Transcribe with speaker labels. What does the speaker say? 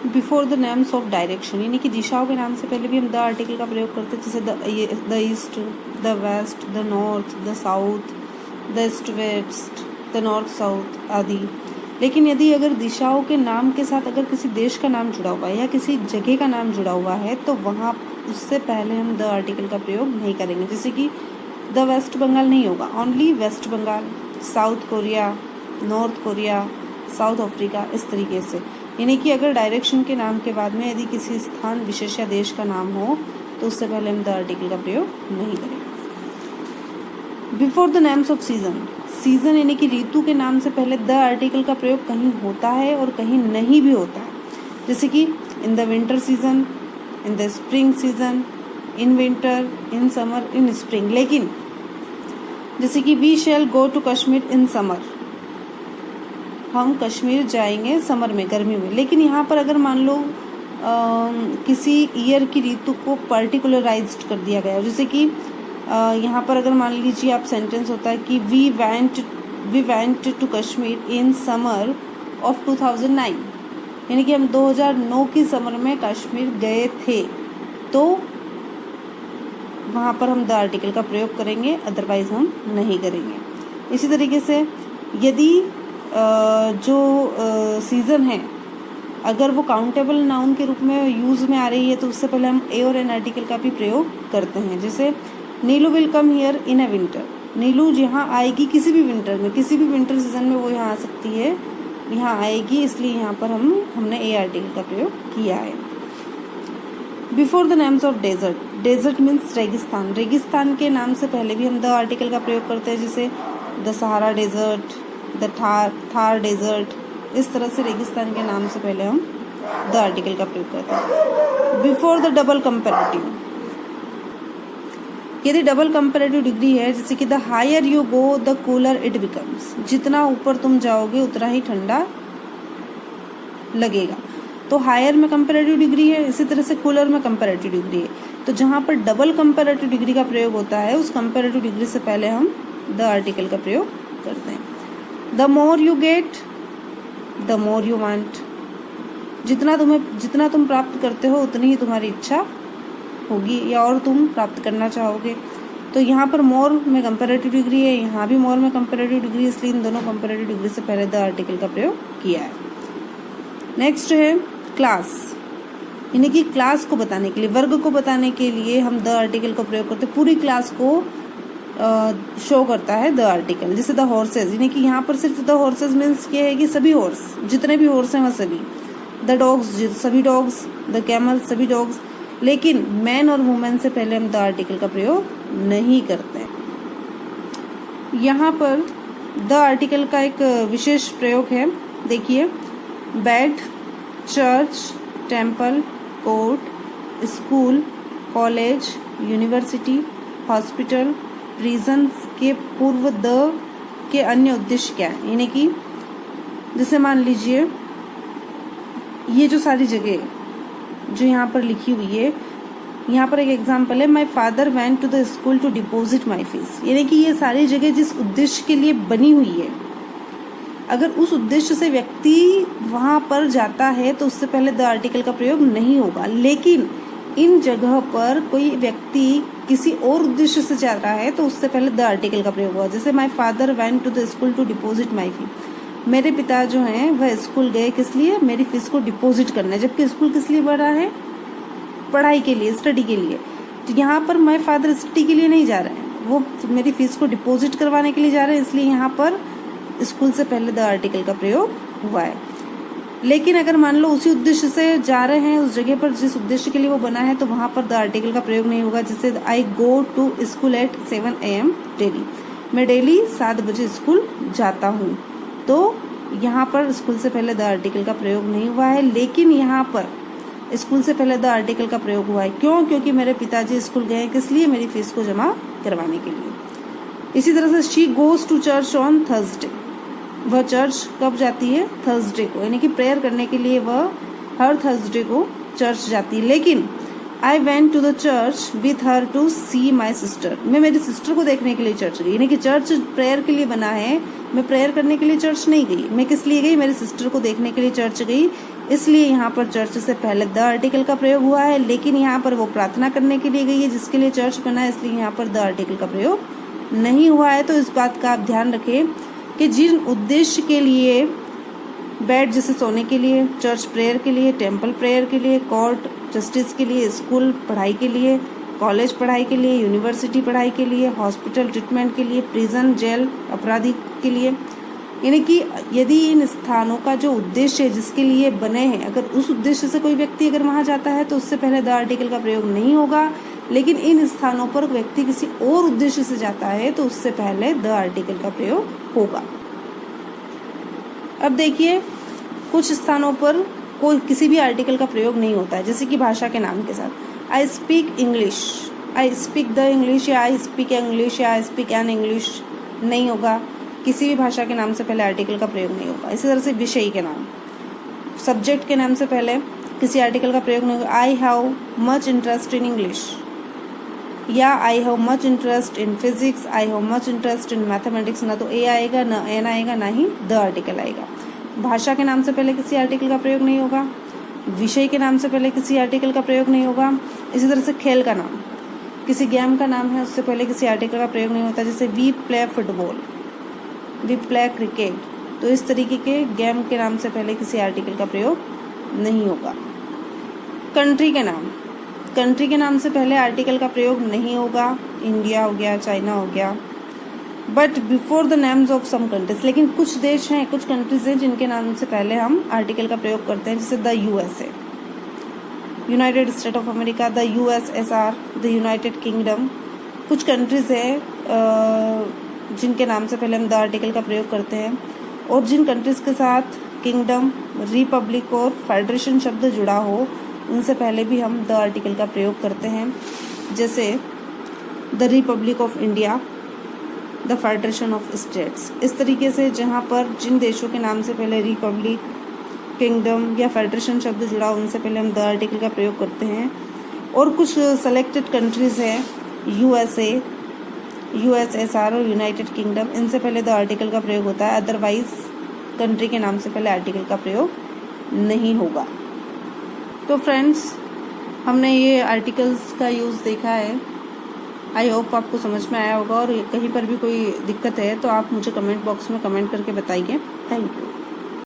Speaker 1: Before the names of direction, यानी कि दिशाओं के नाम से पहले भी हम द आर्टिकल का प्रयोग करते हैं, जैसे the east, the west, the north, the south, the east west, the north south आदि। लेकिन यदि अगर दिशाओं के नाम के साथ अगर किसी देश का नाम जुड़ा हुआ है या किसी जगह का नाम जुड़ा हुआ है तो वहाँ उससे पहले हम द आर्टिकल का प्रयोग नहीं करेंगे। जैसे कि द वेस्ट बंगाल नहीं होगा, only West Bengal, South Korea, North Korea, South Africa, इस तरीके से। यानी कि अगर डायरेक्शन के नाम के बाद में यदि किसी स्थान विशेष या देश का नाम हो तो उससे पहले हम द आर्टिकल का प्रयोग नहीं करेंगे। Before the names off season, season यानी कि ऋतु के नाम से पहले द आर्टिकल का प्रयोग कहीं होता है और कहीं नहीं भी होता है। जैसे कि in the winter season, in the spring season, in winter, in summer, in spring. लेकिन जैसे कि we shall go to Kashmir in summer, हम कश्मीर जाएंगे समर में, गर्मी में। लेकिन यहाँ पर अगर मान लो किसी ईयर की ऋतु को पर्टिकुलराइज्ड कर दिया गया, जैसे कि यहाँ पर अगर मान लीजिए आप सेंटेंस होता है कि we went to Kashmir in summer of 2009, यानी कि हम 2009 की समर में कश्मीर गए थे, तो वहाँ पर हम द आर्टिकल का प्रयोग करेंगे, अदरवाइज हम नहीं करेंगे। इसी तरीके से यदि जो सीज़न है अगर वो काउंटेबल नाउन के रूप में यूज़ में आ रही है तो उससे पहले हम ए और एन आर्टिकल का भी प्रयोग करते हैं। जैसे Neelu will come here in a winter, Neelu यहाँ आएगी किसी भी विंटर में, किसी भी विंटर सीजन में वो यहाँ आ सकती है, यहाँ आएगी, इसलिए यहाँ पर हमने ए आर्टिकल का प्रयोग किया है। Before the names of desert, desert means रेगिस्तान, रेगिस्तान के नाम से पहले भी हम द आर्टिकल का प्रयोग करते हैं, जैसे the Sahara desert, the Thar desert. इस तरह से रेगिस्तान के नाम से पहले हम द आर्टिकल का प्रयोग करते हैं। बिफोर द डबल कंपैरेटिव, यदि डबल कंपैरेटिव डिग्री है, जैसे कि the higher you go the cooler it becomes, जितना ऊपर तुम जाओगे उतना ही ठंडा लगेगा, तो हायर में कंपैरेटिव डिग्री है, इसी तरह से कूलर में कंपैरेटिव डिग्री है। तो जहाँ पर डबल कंपैरेटिव डिग्री का प्रयोग होता है उस कंपैरेटिव डिग्री से पहले हम द आर्टिकल का प्रयोग करते हैं। The more you get the more you want, जितना तुम प्राप्त करते हो उतनी ही तुम्हारी इच्छा होगी या और तुम प्राप्त करना चाहोगे। तो यहाँ पर मोर में कंपैरेटिव डिग्री है, यहाँ भी मोर में कंपैरेटिव डिग्री, इसलिए इन दोनों कंपैरेटिव डिग्री से पहले द आर्टिकल का प्रयोग किया है। नेक्स्ट है क्लास, यानी कि क्लास को बताने के लिए, वर्ग को बताने के लिए हम द आर्टिकल का प्रयोग करते हैं। पूरी क्लास को शो करता है द आर्टिकल। जैसे द हॉर्सेज, यानी कि यहाँ पर सिर्फ द हॉर्सेज मीन्स ये है कि सभी हॉर्स, जितने भी हॉर्स हैं वह सभी। द डॉग्स, सभी डॉग्स। द कैमल, सभी डॉग्स। लेकिन मैन और वुमेन से पहले हम द आर्टिकल का प्रयोग नहीं करते हैं। यहाँ पर द आर्टिकल का एक विशेष प्रयोग है, देखिए, bed, church, temple, court, school, college, university, hospital, prison के पूर्व द के अन्य उद्देश्य क्या है। यानी कि जैसे मान लीजिए ये जो सारी जगह जो यहाँ पर लिखी हुई है, यहाँ पर एक एग्जाम्पल है, my father went to the school to deposit my fees. यानी कि ये सारी जगह जिस उद्देश्य के लिए बनी हुई है, अगर उस उद्देश्य से व्यक्ति वहाँ पर जाता है तो उससे पहले द आर्टिकल का प्रयोग नहीं होगा। लेकिन इन जगह पर कोई व्यक्ति किसी और उद्देश्य से जा रहा है तो उससे पहले द आर्टिकल का प्रयोग हुआ। जैसे my father went to the school to deposit my fee, मेरे पिता जो हैं वह स्कूल गए किस लिए, मेरी फीस को डिपोजिट करने। जबकि स्कूल किस लिए बढ़ा है, पढ़ाई के लिए, स्टडी के लिए। तो यहाँ पर माई फादर स्टडी के लिए नहीं जा रहे हैं, वो मेरी फीस को डिपोजिट करवाने के लिए जा रहे हैं, इसलिए यहाँ पर स्कूल से पहले द आर्टिकल का प्रयोग हुआ है। लेकिन अगर मान लो उसी उद्देश्य से जा रहे हैं, उस जगह पर जिस उद्देश्य के लिए वो बना है, तो वहाँ पर द आर्टिकल का प्रयोग नहीं होगा। जैसे I go to school at 7 AM daily, मैं डेली 7 बजे स्कूल जाता हूँ, तो यहाँ पर स्कूल से पहले द आर्टिकल का प्रयोग नहीं हुआ है। लेकिन यहाँ पर स्कूल से पहले द आर्टिकल का प्रयोग हुआ है, क्यों? क्योंकि मेरे पिताजी स्कूल गए किस लिए, मेरी फीस को जमा करवाने के लिए। इसी तरह से she goes to church on Thursday, वह चर्च कब जाती है, थर्सडे को, यानी कि प्रेयर करने के लिए वह हर थर्सडे को चर्च जाती है। लेकिन I went to the church with her to see my sister, मैं मेरी सिस्टर को देखने के लिए चर्च गई। यानी कि चर्च प्रेयर के लिए बना है, मैं प्रेयर करने के लिए चर्च नहीं गई, मैं किस लिए गई, मेरी सिस्टर को देखने के लिए चर्च गई। इसलिए यहाँ पर चर्च से पहले द आर्टिकल का प्रयोग हुआ है, लेकिन यहाँ पर वो प्रार्थना करने के लिए गई है जिसके लिए चर्च बना है, इसलिए यहाँ पर द आर्टिकल का प्रयोग नहीं हुआ है। तो इस बात का आप ध्यान रखें कि जिन उद्देश्य के लिए बेड जैसे सोने के लिए, चर्च प्रेयर के लिए, टेम्पल प्रेयर के लिए, कोर्ट जस्टिस के लिए, स्कूल पढ़ाई के लिए, कॉलेज पढ़ाई के लिए, यूनिवर्सिटी पढ़ाई के लिए, हॉस्पिटल ट्रीटमेंट के लिए, प्रिजन जेल अपराधी के लिए, यानी कि यदि इन स्थानों का जो उद्देश्य है जिसके लिए बने हैं, अगर उस उद्देश्य से कोई व्यक्ति अगर वहां जाता है तो उससे पहले द आर्टिकल का प्रयोग नहीं होगा। लेकिन इन स्थानों पर व्यक्ति किसी और उद्देश्य से जाता है तो उससे पहले द आर्टिकल का प्रयोग होगा। अब देखिए कुछ स्थानों पर कोई किसी भी आर्टिकल का प्रयोग नहीं होता है, जैसे कि भाषा के नाम के साथ I speak English, I speak the English, या आई स्पीक इंग्लिश, या आई स्पीक एन इंग्लिश नहीं होगा। किसी भी भाषा के नाम से पहले आर्टिकल का प्रयोग नहीं होगा। इसी तरह से विषय के नाम, सब्जेक्ट के नाम से पहले किसी आर्टिकल का प्रयोग नहीं होगा। I have much interest in English, या I have much interest in physics, I have much interest in mathematics. ना तो ए आएगा, ना एन आएगा, ना ही द आर्टिकल आएगा। भाषा के नाम से पहले किसी आर्टिकल का प्रयोग नहीं होगा। विषय के नाम से पहले किसी आर्टिकल का प्रयोग नहीं होगा। इसी तरह से खेल का नाम, किसी गेम का नाम है उससे पहले किसी आर्टिकल का प्रयोग नहीं होता। जैसे we play football, we play cricket, तो इस तरीके के गेम के नाम से पहले किसी आर्टिकल का प्रयोग नहीं होगा। कंट्री के नाम, कंट्री के नाम से पहले आर्टिकल का प्रयोग नहीं होगा। इंडिया हो गया, चाइना हो गया, but before the names of some countries, लेकिन कुछ देश हैं, कुछ कंट्रीज हैं जिनके नाम से पहले हम आर्टिकल का प्रयोग करते हैं, जैसे the USA, United state of America, the USSR, the United kingdom. कुछ कंट्रीज हैं जिनके नाम से पहले हम द आर्टिकल का प्रयोग करते हैं, और जिन कंट्रीज के साथ किंगडम, रिपब्लिक और फेडरेशन शब्द जुड़ा हो उनसे पहले भी हम द आर्टिकल का प्रयोग करते हैं, जैसे the Republic of India, the federation of states. इस तरीके से जहाँ पर जिन देशों के नाम से पहले रिपब्लिक, किंगडम या फेडरेशन शब्द जुड़ा उनसे पहले हम द आर्टिकल का प्रयोग करते हैं। और कुछ सेलेक्टेड कंट्रीज हैं, यूएसए, यूएसएसआर और यूनाइटेड किंगडम, इनसे पहले द आर्टिकल का प्रयोग होता है। अदरवाइज कंट्री के नाम से पहले आर्टिकल का प्रयोग नहीं होगा। तो फ्रेंड्स, हमने ये आर्टिकल्स का यूज़ देखा है। आई होप आपको समझ में आया होगा, और कहीं पर भी कोई दिक्कत है तो आप मुझे कमेंट बॉक्स में कमेंट करके बताइए। Thank you.